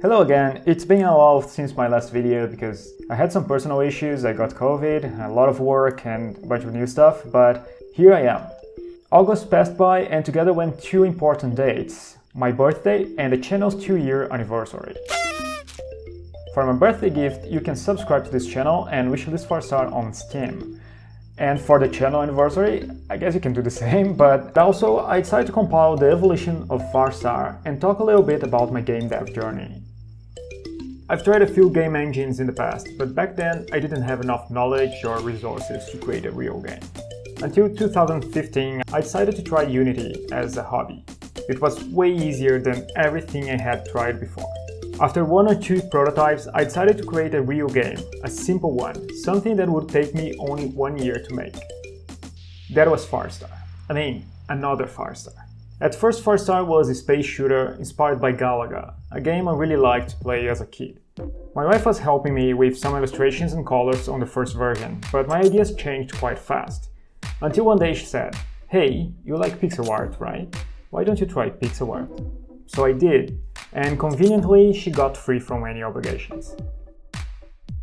Hello again, it's been a while since my last video because I had some personal issues, I got COVID, a lot of work and a bunch of new stuff, but here I am. August passed by and together went two important dates, my birthday and the channel's 2-year anniversary. For my birthday gift, you can subscribe to this channel and wishlist Firestyle on Steam. And for the channel anniversary, I guess you can do the same, but also I decided to compile the evolution of Firestyle and talk a little bit about my game dev journey. I've tried a few game engines in the past, but back then I didn't have enough knowledge or resources to create a real game. Until 2015, I decided to try Unity as a hobby. It was way easier than everything I had tried before. After 1 or 2 prototypes, I decided to create a real game, a simple one, something that would take me only 1 year to make. That was Firestyle. I mean, another Firestyle. At first, Firestyle was a space shooter inspired by Galaga, a game I really liked to play as a kid. My wife was helping me with some illustrations and colors on the first version, but my ideas changed quite fast. Until one day she said, "Hey, you like pixel art, right? Why don't you try pixel art?" So I did, and conveniently she got free from any obligations.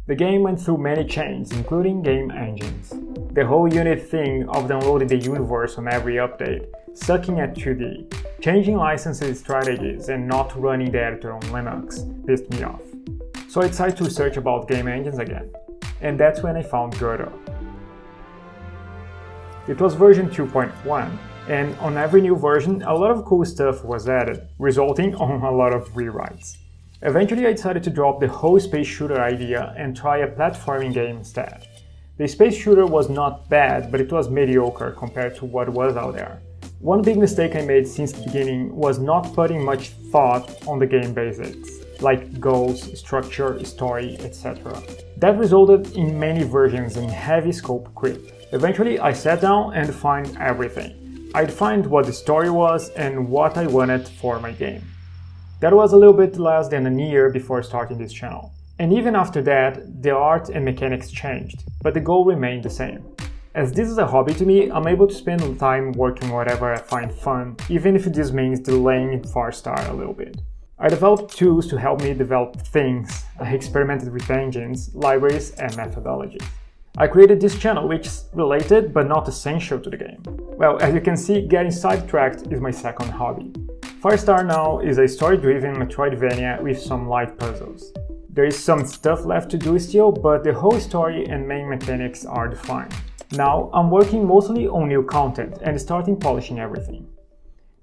The game went through many changes, including game engines. The whole Unity thing of downloading the universe on every update, sucking at 2D, changing licenses strategies and not running the editor on Linux pissed me off. So I decided to research about game engines again, and that's when I found Godot. It was version 2.1, and on every new version a lot of cool stuff was added, resulting on a lot of rewrites. Eventually I decided to drop the whole space shooter idea and try a platforming game instead. The space shooter was not bad, but it was mediocre compared to what was out there. One big mistake I made since the beginning was not putting much thought on the game basics, like goals, structure, story, etc. That resulted in many versions and heavy scope creep. Eventually I sat down and defined everything. I defined what the story was and what I wanted for my game. That was a little bit less than a year before starting this channel. And even after that, the art and mechanics changed, but the goal remained the same. As this is a hobby to me, I'm able to spend time working whatever I find fun, even if this means delaying Firestyle a little bit. I developed tools to help me develop things. I experimented with engines, libraries, and methodologies. I created this channel, which is related but not essential to the game. Well, as you can see, getting sidetracked is my second hobby. Firestyle now is a story-driven Metroidvania with some light puzzles. There is some stuff left to do still, but the whole story and main mechanics are defined. Now, I'm working mostly on new content and starting polishing everything.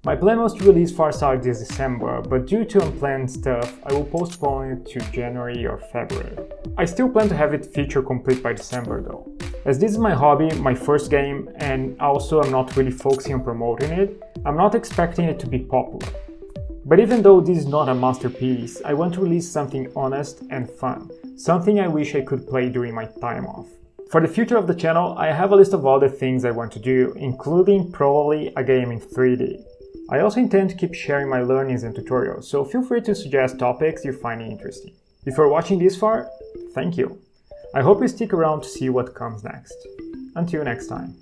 My plan was to release Firestyle this December, but due to unplanned stuff, I will postpone it to January or February. I still plan to have it feature complete by December though. As this is my hobby, my first game, and also I'm not really focusing on promoting it, I'm not expecting it to be popular. But even though this is not a masterpiece, I want to release something honest and fun, something I wish I could play during my time off. For the future of the channel, I have a list of other things I want to do, including probably a game in 3D. I also intend to keep sharing my learnings and tutorials, so feel free to suggest topics you find interesting. If you're watching this far, thank you. I hope you stick around to see what comes next. Until next time.